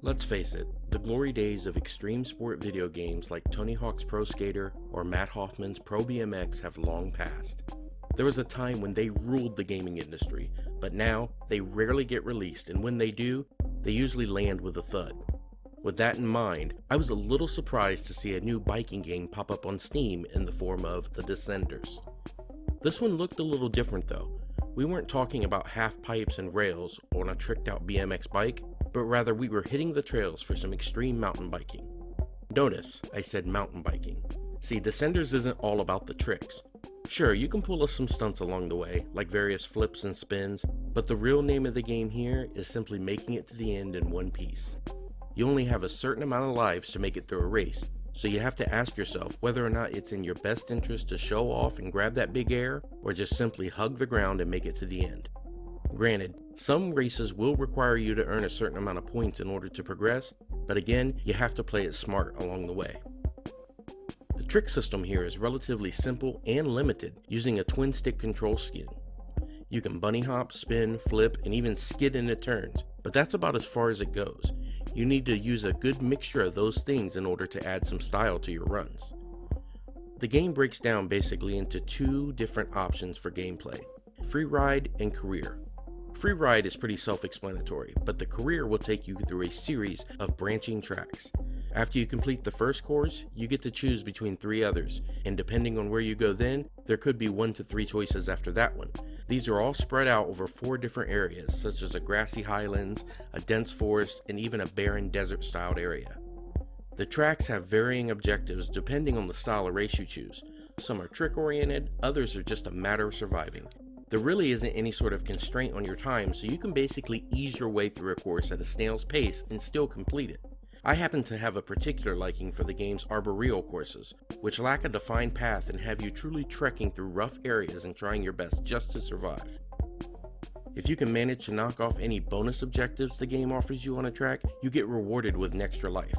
Let's face it, the glory days of extreme sport video games like Tony Hawk's Pro Skater or Matt Hoffman's Pro BMX have long passed. There was a time when they ruled the gaming industry, but now they rarely get released, and when they do, they usually land with a thud. With that in mind, I was a little surprised to see a new biking game pop up on Steam in the form of The Descenders. This one looked a little different though. We weren't talking about half pipes and rails on a tricked out BMX bike, but rather we were hitting the trails for some extreme mountain biking. Notice, I said mountain biking. See, Descenders isn't all about the tricks. Sure, you can pull us some stunts along the way, like various flips and spins, but the real name of the game here is simply making it to the end in one piece. You only have a certain amount of lives to make it through a race, so you have to ask yourself whether or not it's in your best interest to show off and grab that big air, or just simply hug the ground and make it to the end. Granted, some races will require you to earn a certain amount of points in order to progress, but again, you have to play it smart along the way. The trick system here is relatively simple and limited, using a twin stick control scheme. You can bunny hop, spin, flip, and even skid into turns, but that's about as far as it goes. You need to use a good mixture of those things in order to add some style to your runs. The game breaks down basically into two different options for gameplay: free ride and career. Free ride is pretty self-explanatory, but the career will take you through a series of branching tracks. After you complete the first course, you get to choose between 3 others, and depending on where you go then, there could be 1 to 3 choices after that one. These are all spread out over 4 different areas, such as a grassy highlands, a dense forest, and even a barren desert-styled area. The tracks have varying objectives depending on the style of race you choose. Some are trick-oriented, others are just a matter of surviving. There really isn't any sort of constraint on your time, so you can basically ease your way through a course at a snail's pace and still complete it. I happen to have a particular liking for the game's arboreal courses, which lack a defined path and have you truly trekking through rough areas and trying your best just to survive. If you can manage to knock off any bonus objectives the game offers you on a track, you get rewarded with an extra life.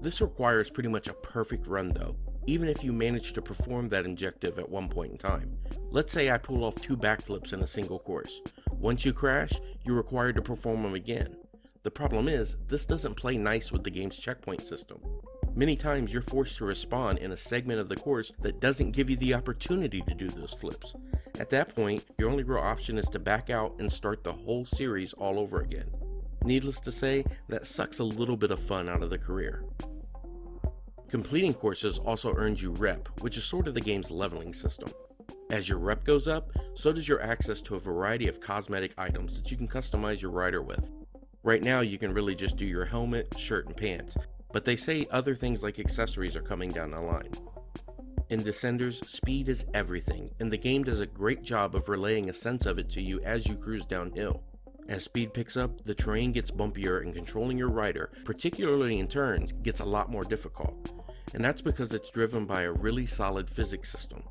This requires pretty much a perfect run though, even if you manage to perform that objective at one point in time. Let's say I pull off 2 backflips in a single course. Once you crash, you're required to perform them again. The problem is, this doesn't play nice with the game's checkpoint system. Many times you're forced to respawn in a segment of the course that doesn't give you the opportunity to do those flips. At that point, your only real option is to back out and start the whole series all over again. Needless to say, that sucks a little bit of fun out of the career. Completing courses also earns you rep, which is sort of the game's leveling system. As your rep goes up, so does your access to a variety of cosmetic items that you can customize your rider with. Right now you can really just do your helmet, shirt, and pants, but they say other things like accessories are coming down the line. In Descenders, speed is everything, and the game does a great job of relaying a sense of it to you as you cruise downhill. As speed picks up, the terrain gets bumpier and controlling your rider, particularly in turns, gets a lot more difficult. And that's because it's driven by a really solid physics system.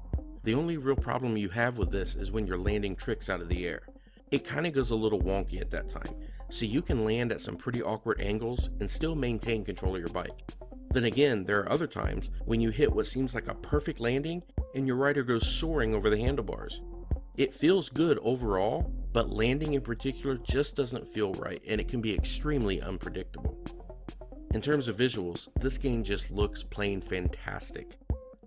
The only real problem you have with this is when you're landing tricks out of the air. It kinda goes a little wonky at that time, so you can land at some pretty awkward angles and still maintain control of your bike. Then again, there are other times when you hit what seems like a perfect landing and your rider goes soaring over the handlebars. It feels good overall, but landing in particular just doesn't feel right, and it can be extremely unpredictable. In terms of visuals, this game just looks plain fantastic.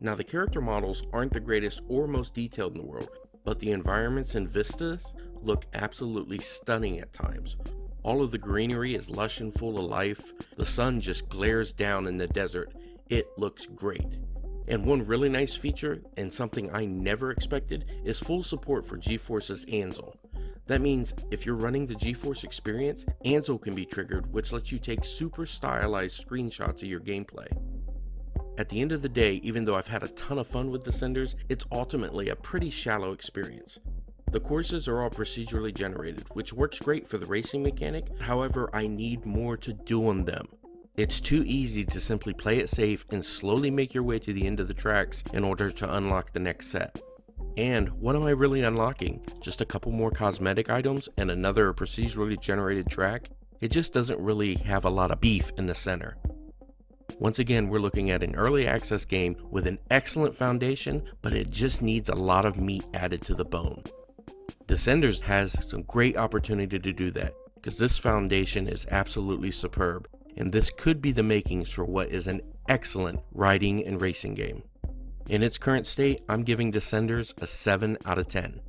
Now, the character models aren't the greatest or most detailed in the world, but the environments and vistas look absolutely stunning at times. All of the greenery is lush and full of life. The sun just glares down in the desert. It looks great. And one really nice feature, and something I never expected, is full support for GeForce's Ansel. That means if you're running the GeForce experience, Ansel can be triggered, which lets you take super stylized screenshots of your gameplay. At the end of the day, even though I've had a ton of fun with Descenders, it's ultimately a pretty shallow experience. The courses are all procedurally generated, which works great for the racing mechanic, however, I need more to do on them. It's too easy to simply play it safe and slowly make your way to the end of the tracks in order to unlock the next set. And what am I really unlocking? Just a couple more cosmetic items and another procedurally generated track? It just doesn't really have a lot of beef in the center. Once again, we're looking at an early access game with an excellent foundation, but it just needs a lot of meat added to the bone. Descenders has some great opportunity to do that, because this foundation is absolutely superb, and this could be the makings for what is an excellent riding and racing game. In its current state, I'm giving Descenders a 7 out of 10.